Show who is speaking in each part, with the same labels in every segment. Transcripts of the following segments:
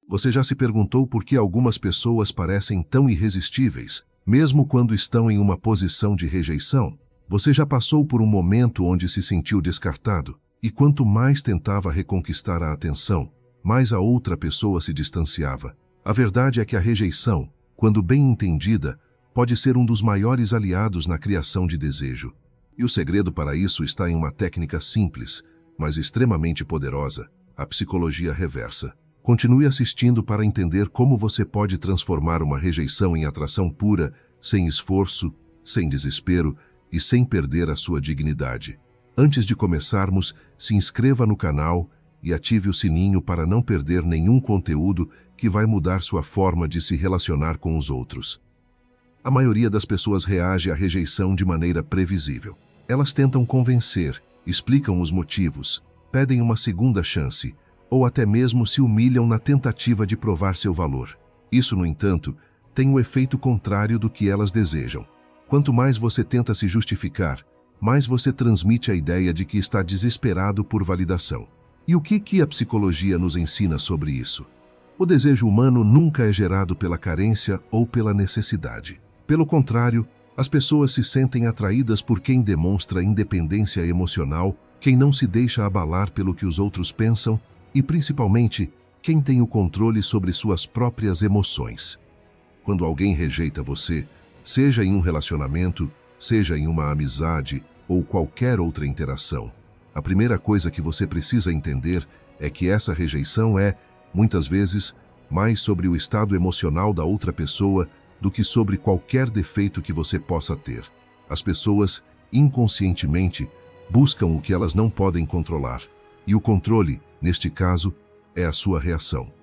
Speaker 1: Você já se perguntou por que algumas pessoas parecem tão irresistíveis, mesmo quando estão em uma posição de rejeição? Você já passou por um momento onde se sentiu descartado, e quanto mais tentava reconquistar a atenção, mais a outra pessoa se distanciava. A verdade é que a rejeição, quando bem entendida, pode ser um dos maiores aliados na criação de desejo. E o segredo para isso está em uma técnica simples, mas extremamente poderosa: a psicologia reversa. Continue assistindo para entender como você pode transformar uma rejeição em atração pura, sem esforço, sem desespero e sem perder a sua dignidade. Antes de começarmos, se inscreva no canal e ative o sininho para não perder nenhum conteúdo que vai mudar sua forma de se relacionar com os outros. A maioria das pessoas reage à rejeição de maneira previsível. Elas tentam convencer, explicam os motivos, pedem uma segunda chance, ou até mesmo se humilham na tentativa de provar seu valor. Isso, no entanto, tem o efeito contrário do que elas desejam. Quanto mais você tenta se justificar, mais você transmite a ideia de que está desesperado por validação. E o que a psicologia nos ensina sobre isso? O desejo humano nunca é gerado pela carência ou pela necessidade. Pelo contrário, as pessoas se sentem atraídas por quem demonstra independência emocional, quem não se deixa abalar pelo que os outros pensam, e principalmente, quem tem o controle sobre suas próprias emoções. Quando alguém rejeita você, seja em um relacionamento, seja em uma amizade ou qualquer outra interação, a primeira coisa que você precisa entender é que essa rejeição é, muitas vezes, mais sobre o estado emocional da outra pessoa do que sobre qualquer defeito que você possa ter. As pessoas, inconscientemente, buscam o que elas não podem controlar. E o controle, neste caso, é a sua reação.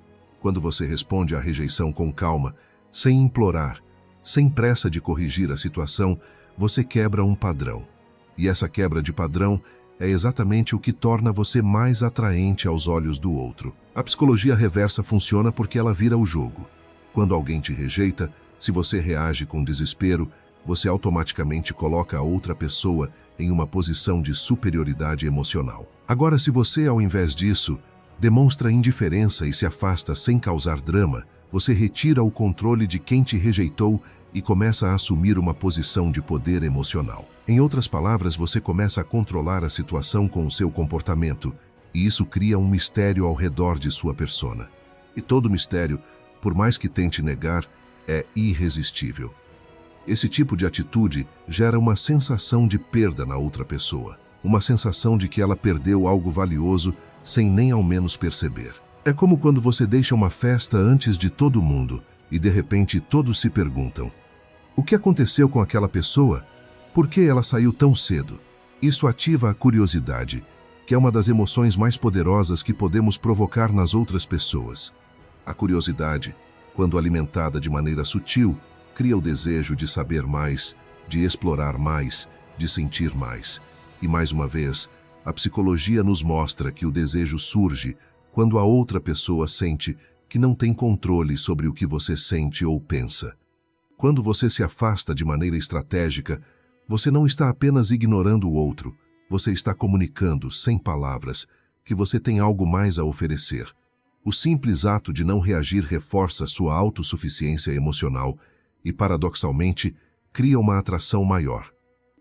Speaker 1: Quando você responde à rejeição com calma, sem implorar, sem pressa de corrigir a situação, você quebra um padrão. E essa quebra de padrão é exatamente o que torna você mais atraente aos olhos do outro. A psicologia reversa funciona porque ela vira o jogo. Quando alguém te rejeita, se você reage com desespero, você automaticamente coloca a outra pessoa em uma posição de superioridade emocional. Agora, se você, ao invés disso, demonstra indiferença e se afasta sem causar drama, você retira o controle de quem te rejeitou e começa a assumir uma posição de poder emocional. Em outras palavras, você começa a controlar a situação com o seu comportamento, e isso cria um mistério ao redor de sua persona. E todo mistério, por mais que tente negar, é irresistível. Esse tipo de atitude gera uma sensação de perda na outra pessoa, uma sensação de que ela perdeu algo valioso sem nem ao menos perceber. É como quando você deixa uma festa antes de todo mundo e de repente todos se perguntam: o que aconteceu com aquela pessoa? Por que ela saiu tão cedo? Isso ativa a curiosidade, que é uma das emoções mais poderosas que podemos provocar nas outras pessoas. A curiosidade, quando alimentada de maneira sutil, cria o desejo de saber mais, de explorar mais, de sentir mais. E mais uma vez, a psicologia nos mostra que o desejo surge quando a outra pessoa sente que não tem controle sobre o que você sente ou pensa. Quando você se afasta de maneira estratégica, você não está apenas ignorando o outro, você está comunicando, sem palavras, que você tem algo mais a oferecer. O simples ato de não reagir reforça sua autossuficiência emocional e, paradoxalmente, cria uma atração maior.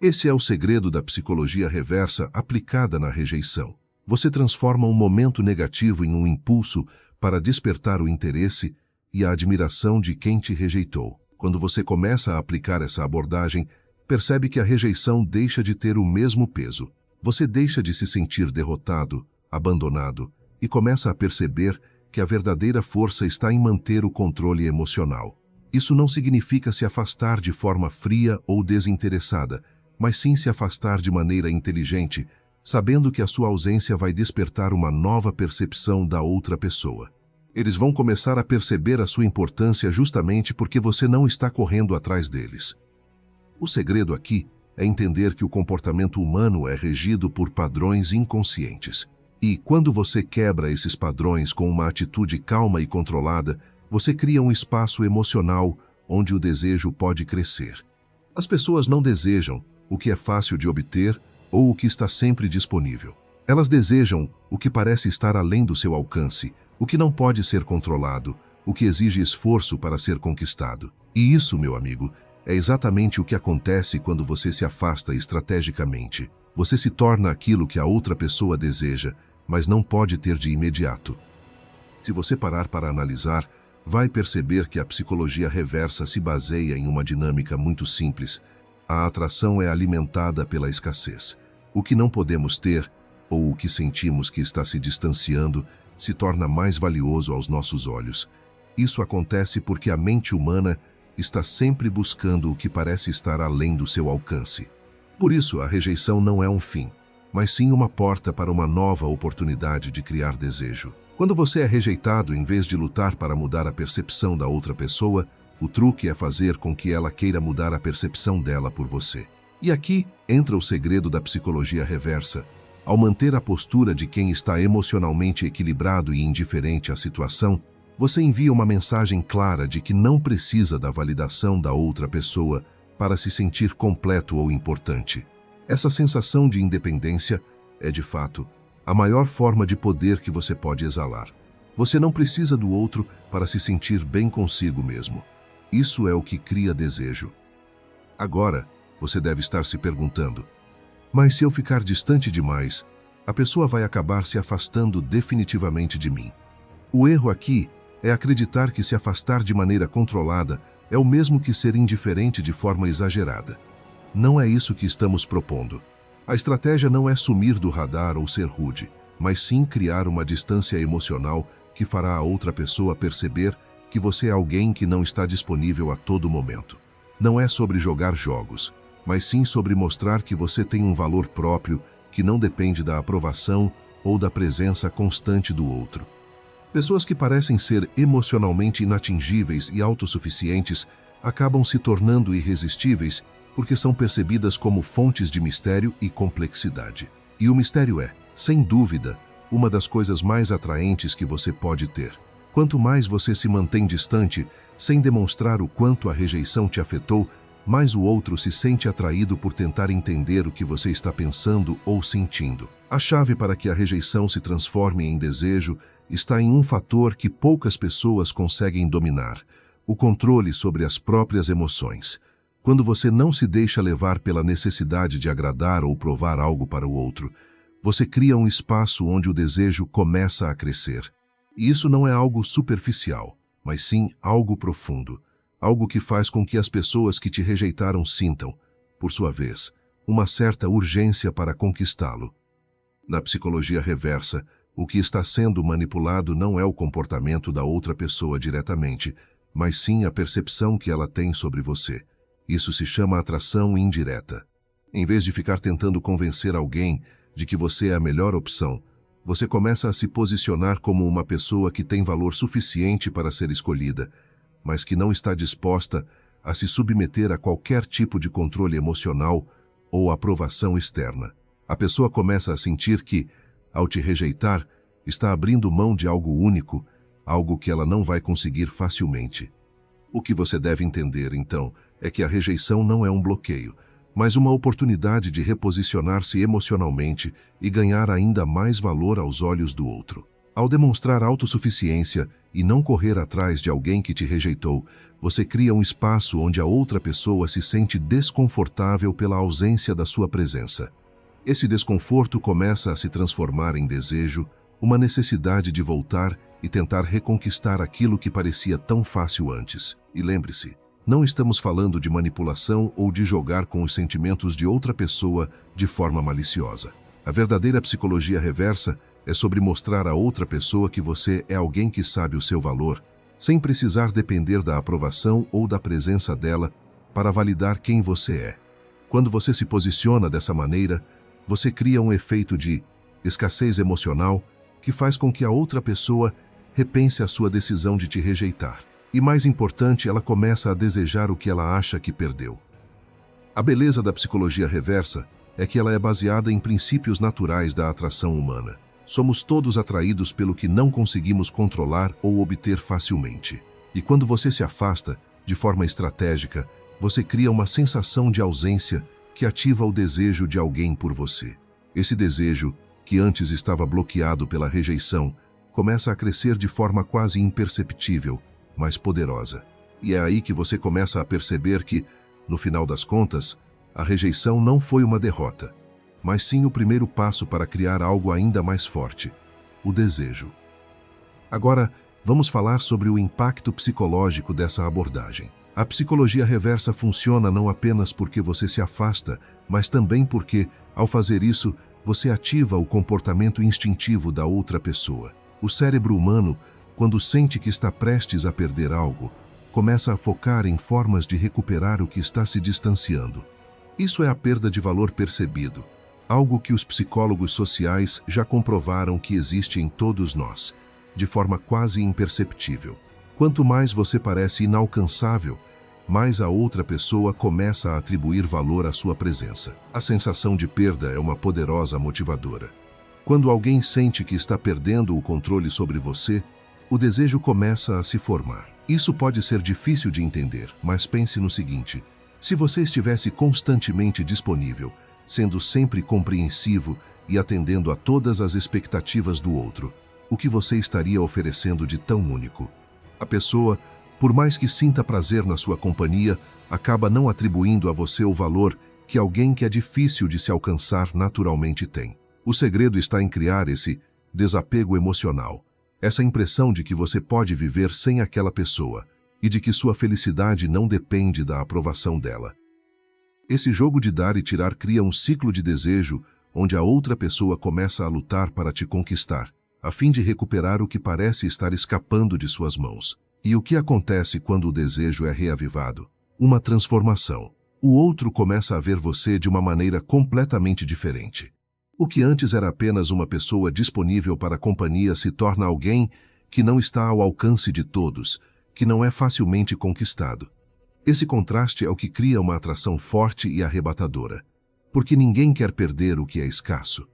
Speaker 1: Esse é o segredo da psicologia reversa aplicada na rejeição. Você transforma um momento negativo em um impulso para despertar o interesse e a admiração de quem te rejeitou. Quando você começa a aplicar essa abordagem, percebe que a rejeição deixa de ter o mesmo peso. Você deixa de se sentir derrotado, abandonado, e começa a perceber que a verdadeira força está em manter o controle emocional. Isso não significa se afastar de forma fria ou desinteressada, mas sim se afastar de maneira inteligente, sabendo que a sua ausência vai despertar uma nova percepção da outra pessoa. Eles vão começar a perceber a sua importância justamente porque você não está correndo atrás deles. O segredo aqui é entender que o comportamento humano é regido por padrões inconscientes. E, quando você quebra esses padrões com uma atitude calma e controlada, você cria um espaço emocional onde o desejo pode crescer. As pessoas não desejam o que é fácil de obter ou o que está sempre disponível. Elas desejam o que parece estar além do seu alcance, o que não pode ser controlado, o que exige esforço para ser conquistado. E isso, meu amigo, é exatamente o que acontece quando você se afasta estrategicamente. Você se torna aquilo que a outra pessoa deseja, mas não pode ter de imediato. Se você parar para analisar, vai perceber que a psicologia reversa se baseia em uma dinâmica muito simples. A atração é alimentada pela escassez. O que não podemos ter, ou o que sentimos que está se distanciando, se torna mais valioso aos nossos olhos. Isso acontece porque a mente humana está sempre buscando o que parece estar além do seu alcance. Por isso, a rejeição não é um fim, mas sim uma porta para uma nova oportunidade de criar desejo. Quando você é rejeitado, em vez de lutar para mudar a percepção da outra pessoa, o truque é fazer com que ela queira mudar a percepção dela por você. E aqui entra o segredo da psicologia reversa. Ao manter a postura de quem está emocionalmente equilibrado e indiferente à situação, você envia uma mensagem clara de que não precisa da validação da outra pessoa para se sentir completo ou importante. Essa sensação de independência é, de fato, a maior forma de poder que você pode exalar. Você não precisa do outro para se sentir bem consigo mesmo. Isso é o que cria desejo. Agora, você deve estar se perguntando: mas se eu ficar distante demais, a pessoa vai acabar se afastando definitivamente de mim. O erro aqui é acreditar que se afastar de maneira controlada é o mesmo que ser indiferente de forma exagerada. Não é isso que estamos propondo. A estratégia não é sumir do radar ou ser rude, mas sim criar uma distância emocional que fará a outra pessoa perceber que você é alguém que não está disponível a todo momento. Não é sobre jogar jogos, mas sim sobre mostrar que você tem um valor próprio que não depende da aprovação ou da presença constante do outro. Pessoas que parecem ser emocionalmente inatingíveis e autossuficientes acabam se tornando irresistíveis porque são percebidas como fontes de mistério e complexidade. E o mistério é, sem dúvida, uma das coisas mais atraentes que você pode ter. Quanto mais você se mantém distante, sem demonstrar o quanto a rejeição te afetou, mais o outro se sente atraído por tentar entender o que você está pensando ou sentindo. A chave para que a rejeição se transforme em desejo está em um fator que poucas pessoas conseguem dominar: o controle sobre as próprias emoções. Quando você não se deixa levar pela necessidade de agradar ou provar algo para o outro, você cria um espaço onde o desejo começa a crescer. E isso não é algo superficial, mas sim algo profundo. Algo que faz com que as pessoas que te rejeitaram sintam, por sua vez, uma certa urgência para conquistá-lo. Na psicologia reversa, o que está sendo manipulado não é o comportamento da outra pessoa diretamente, mas sim a percepção que ela tem sobre você. Isso se chama atração indireta. Em vez de ficar tentando convencer alguém de que você é a melhor opção, você começa a se posicionar como uma pessoa que tem valor suficiente para ser escolhida, mas que não está disposta a se submeter a qualquer tipo de controle emocional ou aprovação externa. A pessoa começa a sentir que, ao te rejeitar, está abrindo mão de algo único, algo que ela não vai conseguir facilmente. O que você deve entender, então, é que a rejeição não é um bloqueio, mas uma oportunidade de reposicionar-se emocionalmente e ganhar ainda mais valor aos olhos do outro. Ao demonstrar autossuficiência e não correr atrás de alguém que te rejeitou, você cria um espaço onde a outra pessoa se sente desconfortável pela ausência da sua presença. Esse desconforto começa a se transformar em desejo, uma necessidade de voltar e tentar reconquistar aquilo que parecia tão fácil antes. E lembre-se, não estamos falando de manipulação ou de jogar com os sentimentos de outra pessoa de forma maliciosa. A verdadeira psicologia reversa é sobre mostrar a outra pessoa que você é alguém que sabe o seu valor, sem precisar depender da aprovação ou da presença dela para validar quem você é. Quando você se posiciona dessa maneira, você cria um efeito de escassez emocional que faz com que a outra pessoa repense a sua decisão de te rejeitar. E mais importante, ela começa a desejar o que ela acha que perdeu. A beleza da psicologia reversa é que ela é baseada em princípios naturais da atração humana. Somos todos atraídos pelo que não conseguimos controlar ou obter facilmente. E quando você se afasta, de forma estratégica, você cria uma sensação de ausência que ativa o desejo de alguém por você. Esse desejo que antes estava bloqueado pela rejeição, começa a crescer de forma quase imperceptível, mas poderosa. E é aí que você começa a perceber que, no final das contas, a rejeição não foi uma derrota, mas sim o primeiro passo para criar algo ainda mais forte: o desejo. Agora, vamos falar sobre o impacto psicológico dessa abordagem. A psicologia reversa funciona não apenas porque você se afasta, mas também porque, ao fazer isso, você ativa o comportamento instintivo da outra pessoa. O cérebro humano, quando sente que está prestes a perder algo, começa a focar em formas de recuperar o que está se distanciando. Isso é a perda de valor percebido, algo que os psicólogos sociais já comprovaram que existe em todos nós, de forma quase imperceptível. Quanto mais você parece inalcançável, mais a outra pessoa começa a atribuir valor à sua presença. A sensação de perda é uma poderosa motivadora. Quando alguém sente que está perdendo o controle sobre você, o desejo começa a se formar. Isso pode ser difícil de entender, mas pense no seguinte: se você estivesse constantemente disponível, sendo sempre compreensivo e atendendo a todas as expectativas do outro, o que você estaria oferecendo de tão único? A pessoa, por mais que sinta prazer na sua companhia, acaba não atribuindo a você o valor que alguém que é difícil de se alcançar naturalmente tem. O segredo está em criar esse desapego emocional, essa impressão de que você pode viver sem aquela pessoa e de que sua felicidade não depende da aprovação dela. Esse jogo de dar e tirar cria um ciclo de desejo onde a outra pessoa começa a lutar para te conquistar, a fim de recuperar o que parece estar escapando de suas mãos. E o que acontece quando o desejo é reavivado? Uma transformação. O outro começa a ver você de uma maneira completamente diferente. O que antes era apenas uma pessoa disponível para a companhia se torna alguém que não está ao alcance de todos, que não é facilmente conquistado. Esse contraste é o que cria uma atração forte e arrebatadora, porque ninguém quer perder o que é escasso.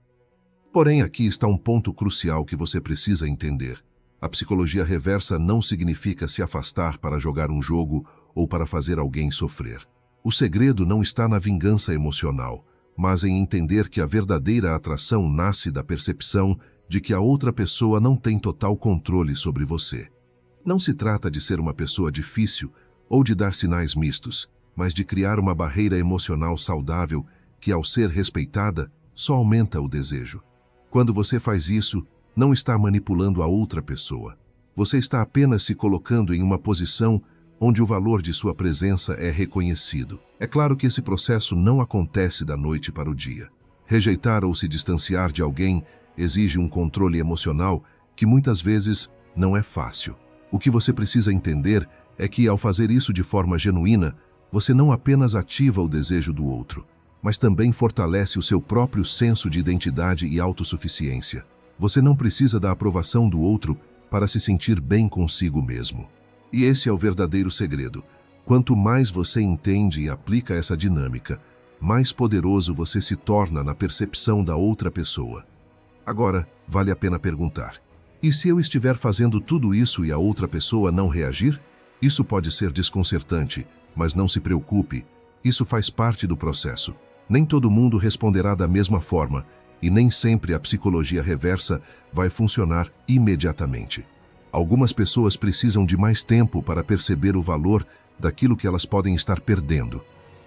Speaker 1: Porém, aqui está um ponto crucial que você precisa entender. A psicologia reversa não significa se afastar para jogar um jogo ou para fazer alguém sofrer. O segredo não está na vingança emocional, mas em entender que a verdadeira atração nasce da percepção de que a outra pessoa não tem total controle sobre você. Não se trata de ser uma pessoa difícil ou de dar sinais mistos, mas de criar uma barreira emocional saudável que, ao ser respeitada, só aumenta o desejo. Quando você faz isso, não está manipulando a outra pessoa. Você está apenas se colocando em uma posição onde o valor de sua presença é reconhecido. É claro que esse processo não acontece da noite para o dia. Rejeitar ou se distanciar de alguém exige um controle emocional que muitas vezes não é fácil. O que você precisa entender é que, ao fazer isso de forma genuína, você não apenas ativa o desejo do outro, mas também fortalece o seu próprio senso de identidade e autossuficiência. Você não precisa da aprovação do outro para se sentir bem consigo mesmo. E esse é o verdadeiro segredo. Quanto mais você entende e aplica essa dinâmica, mais poderoso você se torna na percepção da outra pessoa. Agora, vale a pena perguntar: e se eu estiver fazendo tudo isso e a outra pessoa não reagir? Isso pode ser desconcertante, mas não se preocupe, isso faz parte do processo. Nem todo mundo responderá da mesma forma, e nem sempre a psicologia reversa vai funcionar imediatamente. Algumas pessoas precisam de mais tempo para perceber o valor daquilo que elas podem estar perdendo.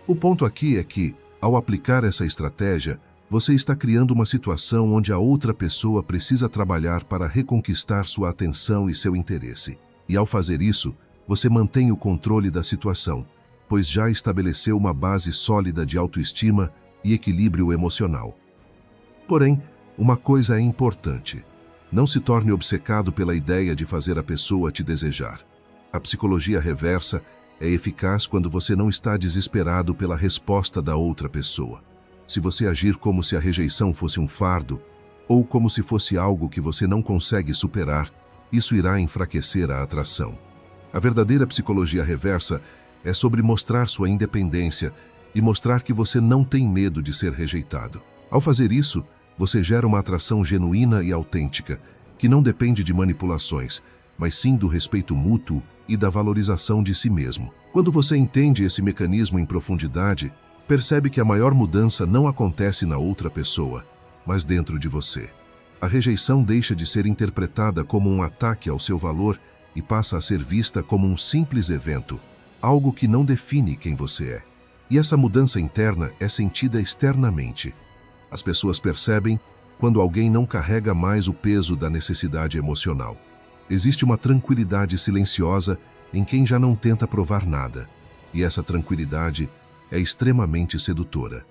Speaker 1: O ponto aqui é que, ao aplicar essa estratégia, você está criando uma situação onde a outra pessoa precisa trabalhar para reconquistar sua atenção e seu interesse. E ao fazer isso, você mantém o controle da situação, pois já estabeleceu uma base sólida de autoestima e equilíbrio emocional. Porém, uma coisa é importante: não se torne obcecado pela ideia de fazer a pessoa te desejar. A psicologia reversa é eficaz quando você não está desesperado pela resposta da outra pessoa. Se você agir como se a rejeição fosse um fardo, ou como se fosse algo que você não consegue superar, isso irá enfraquecer a atração. A verdadeira psicologia reversa é sobre mostrar sua independência e mostrar que você não tem medo de ser rejeitado. Ao fazer isso, você gera uma atração genuína e autêntica, que não depende de manipulações, mas sim do respeito mútuo e da valorização de si mesmo. Quando você entende esse mecanismo em profundidade, percebe que a maior mudança não acontece na outra pessoa, mas dentro de você. A rejeição deixa de ser interpretada como um ataque ao seu valor e passa a ser vista como um simples evento, algo que não define quem você é. E essa mudança interna é sentida externamente. As pessoas percebem quando alguém não carrega mais o peso da necessidade emocional. Existe uma tranquilidade silenciosa em quem já não tenta provar nada. E essa tranquilidade é extremamente sedutora.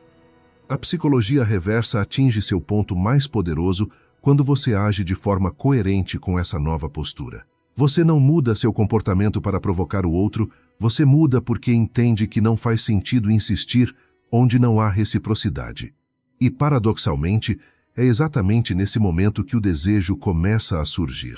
Speaker 1: A psicologia reversa atinge seu ponto mais poderoso quando você age de forma coerente com essa nova postura. Você não muda seu comportamento para provocar o outro, você muda porque entende que não faz sentido insistir onde não há reciprocidade. E, paradoxalmente, é exatamente nesse momento que o desejo começa a surgir.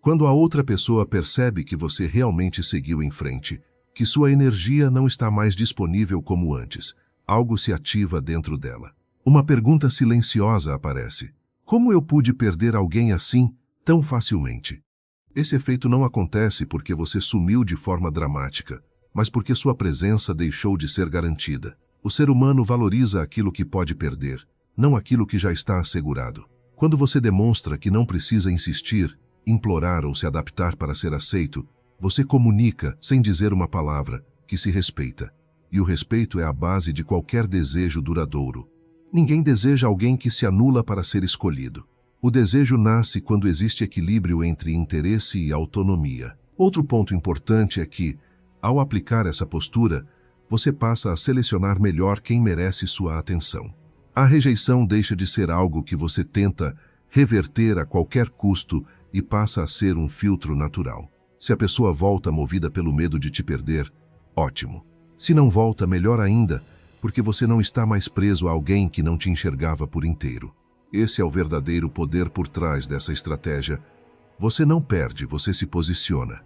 Speaker 1: Quando a outra pessoa percebe que você realmente seguiu em frente, que sua energia não está mais disponível como antes, algo se ativa dentro dela. Uma pergunta silenciosa aparece. Como eu pude perder alguém assim, tão facilmente? Esse efeito não acontece porque você sumiu de forma dramática, mas porque sua presença deixou de ser garantida. O ser humano valoriza aquilo que pode perder, não aquilo que já está assegurado. Quando você demonstra que não precisa insistir, implorar ou se adaptar para ser aceito, você comunica, sem dizer uma palavra, que se respeita. E o respeito é a base de qualquer desejo duradouro. Ninguém deseja alguém que se anula para ser escolhido. O desejo nasce quando existe equilíbrio entre interesse e autonomia. Outro ponto importante é que, ao aplicar essa postura, você passa a selecionar melhor quem merece sua atenção. A rejeição deixa de ser algo que você tenta reverter a qualquer custo e passa a ser um filtro natural. Se a pessoa volta movida pelo medo de te perder, ótimo. Se não volta, melhor ainda, porque você não está mais preso a alguém que não te enxergava por inteiro. Esse é o verdadeiro poder por trás dessa estratégia. Você não perde, você se posiciona.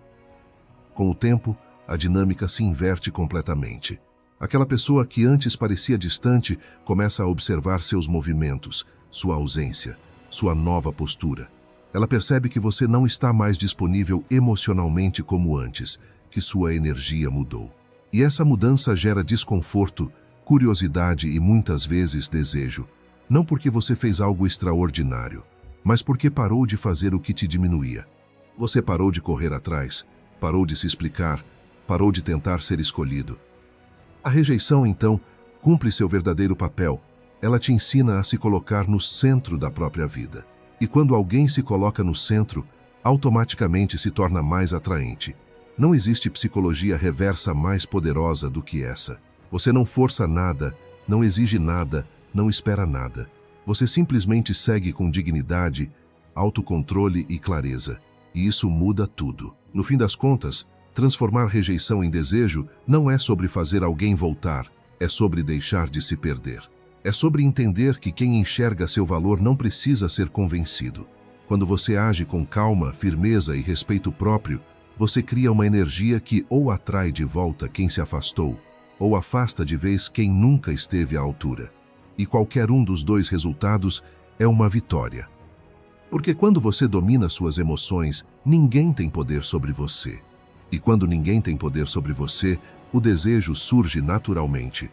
Speaker 1: Com o tempo, a dinâmica se inverte completamente. Aquela pessoa que antes parecia distante começa a observar seus movimentos, sua ausência, sua nova postura. Ela percebe que você não está mais disponível emocionalmente como antes, que sua energia mudou. E essa mudança gera desconforto, curiosidade e muitas vezes desejo, não porque você fez algo extraordinário, mas porque parou de fazer o que te diminuía. Você parou de correr atrás, parou de se explicar, parou de tentar ser escolhido. A rejeição, então, cumpre seu verdadeiro papel. Ela te ensina a se colocar no centro da própria vida. E quando alguém se coloca no centro, automaticamente se torna mais atraente. Não existe psicologia reversa mais poderosa do que essa. Você não força nada, não exige nada, não espera nada. Você simplesmente segue com dignidade, autocontrole e clareza. E isso muda tudo. No fim das contas, transformar rejeição em desejo não é sobre fazer alguém voltar, é sobre deixar de se perder. É sobre entender que quem enxerga seu valor não precisa ser convencido. Quando você age com calma, firmeza e respeito próprio, você cria uma energia que ou atrai de volta quem se afastou, ou afasta de vez quem nunca esteve à altura. E qualquer um dos dois resultados é uma vitória. Porque quando você domina suas emoções, ninguém tem poder sobre você. E quando ninguém tem poder sobre você, o desejo surge naturalmente.